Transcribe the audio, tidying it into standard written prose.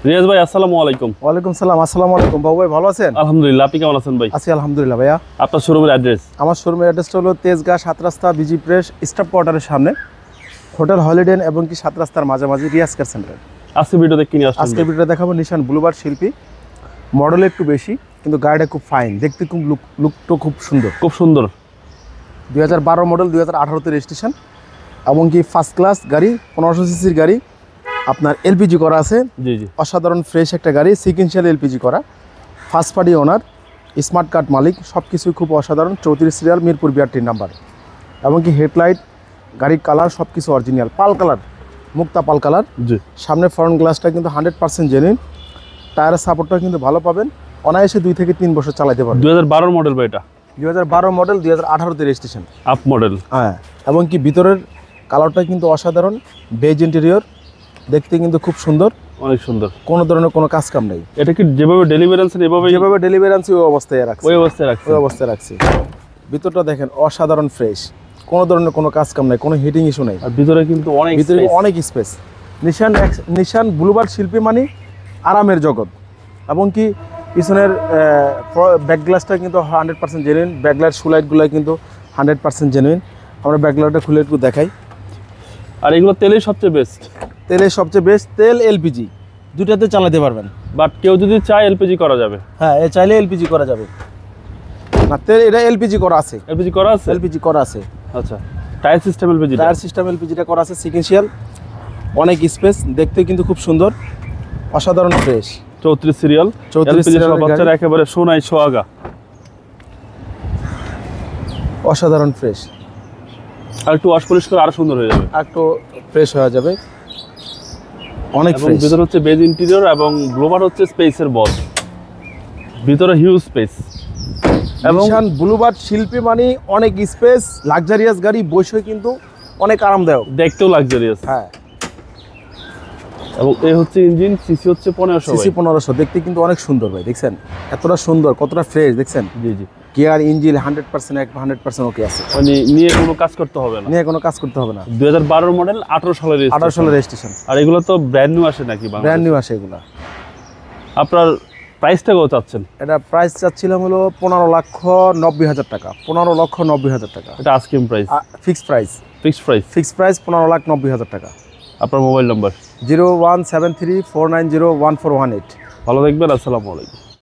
রিয়াজ ভাই আসসালামু আলাইকুম। ওয়ালাইকুম সালাম। আসসালামু আলাইকুম বাবু ভাই, ভালো আছেন? আলহামদুলিল্লাহ, আপনি কেমন আছেন ভাই? আছি আলহামদুলিল্লাহ ভাইয়া। আপনার শোরুমের অ্যাড্রেস? আমার শোরুমের অ্যাড্রেসটা হলো তেজগাঁ 7 রাস্তা বিজি প্রেস স্টাফ কোয়ার্টারের সামনে, হোটেল হলিডে এবং কি 7 রাস্তার মাঝামাঝি রিয়াজ কার সেন্টার। আজকে ভিডিওতে কি নিয়ে আসছেন? আজকে ভিডিওটা দেখাবো নিশান ব্লুবার্ড শিল্পী, মডেল একটু বেশি কিন্তু গাড়িটা খুব ফাইন, দেখতে খুব লুকটা খুব সুন্দর, খুব সুন্দর। 2012 মডেল, 2018তে রেজিস্ট্রেশন এবং কি ফার্স্ট ক্লাস গাড়ি, 1500 সিসির গাড়ি, আপনার এলপিজি করা আছে। জি জি, অসাধারণ ফ্রেশ একটা গাড়ি, সিকুয়েন্সিয়াল এলপিজি করা, first party owner, smart card মালিক, সব কিছুই খুব অসাধারণ। 34 সিরিয়াল, মিরপুর বিআরটির নাম্বার এবং কি হেডলাইট, গাড়ির কালার সব কিছু অরিজিনাল, পাল কালার, মুক্তা পাল কালার। জি, সামনে ফ্রন্ট গ্লাসটা কিন্তু 100% জেনুইন, টায়ারের সাপোর্টটা কিন্তু ভালো পাবেন, অনায়াসে 2 থেকে 3 বছর চালাতে পারবেন। 2012 মডেল ভাই, এটা 2012 মডেল, 2018তে রেজিস্ট্রেশন, আপ মডেল। হ্যাঁ। এবং কি ভিতরের কালারটা কিন্তু অসাধারণ, বেজ ইন্টেরিয়র, দেখতে কিন্তু খুব সুন্দর, অনেক সুন্দর। কোনো ধরনের কোনো কাজ কাম নেই। এটা কি যেভাবে ডেলিভারি আনছেন এভাবে? যেভাবে ডেলিভারি আনছি ওই অবস্থায় রাখছি, ওই অবস্থায় রাখছি। ওই অবস্থায় রাখছি। ভিতরটা দেখেন অসাধারণ ফ্রেশ, কোনো ধরনের কোনো কাজ কাম নাই, কোনো হিটিং ইস্যু নেই। আর ভিতরে কিন্তু অনেক ভিতরে space। অনেক স্পেস। নিশান ব্লুবার্ড শিল্পী মানে আরামের জগৎ। এবং কি পিছনের ব্যাক গ্লাসটা কিন্তু 100% জেনুইন, ব্যাকলাইট সুলাইটগুলো কিন্তু 100% জেনুইন। আমরা ব্যাকলাইটটা খুলে একটু দেখাই। আর এগুলো তেলের সবচেয়ে বেস্ট। তেলের সবচেয়ে বেস্ট, তেল এলপিজি দুটাতে চালাতে পারবেন। বাট কেউ যদি চায় এলপিজি করা যাবে। হ্যাঁ, এ চাইলে এলপিজি করা যাবে না, তেল এটা এলপিজি করা আছে, এলপিজি করা আছে? এলপিজি করা আছে। আচ্ছা, tyre system LPG? Tyre system এলপিজিটা করা আছে, সিকুয়েন্সিয়াল, অনেক স্পেস, দেখতে কিন্তু খুব সুন্দর, অসাধারণ ফ্রেশ। 34 সিরিয়াল, 34 সিরিয়াল বাচ্চারা একেবারে সোনাই সোহাগা, অসাধারণ ফ্রেশ। আর একটু ওয়াশ পলিশ করে আরো সুন্দর হয়ে যাবে, একটু ফ্রেশ হয়ে যাবে, অনেক এবং ফ্রেশ। ভিতরে হচ্ছে বেজ ইন্টেরিয়র এবং ব্লুবার্ড হচ্ছে স্পেসের বস, ভিতরে হিউজ স্পেস। এবং নিশান ব্লুবার্ড শিল্পী মানে অনেক স্পেস, লাক্সারিয়াস গাড়ি, বসে কিন্তু অনেক আরামদায়ক, দেখতেও লাক্সারিয়াস। হ্যাঁ। এবং এই হচ্ছে ইঞ্জিন, সিসি হচ্ছে 1500। সিসি 1500, দেখতে কিন্তু অনেক সুন্দর ভাই, দেখছেন এতটা সুন্দর, কতটা ফ্রেশ দেখছেন। জি জি, গিয়ার ইঞ্জিন 100% ওকে আছে, মানে নিয়ে কোনো কাজ করতে হবে না, নিয়ে কোনো কাজ করতে হবে না। 2012 মডেল, 18 সালের 18 সালের রেজিস্ট্রেশন। আর এগুলো তো ব্র্যান্ড নিউ আসে নাকি? ব্র্যান্ড নিউ আসে এগুলা। আপনার প্রাইসটা কত চাচ্ছেন? এটা প্রাইস চাচ্ছিলাম হলো 15,90,000 টাকা, 15,90,000 টাকা। এটা asking price? Fixed price. Fixed price? Fixed price 15,90,000 টাকা। আপনার মোবাইল নাম্বার? 0173490141. ভালো দেখবেন, আসসালামু আলাইকুম।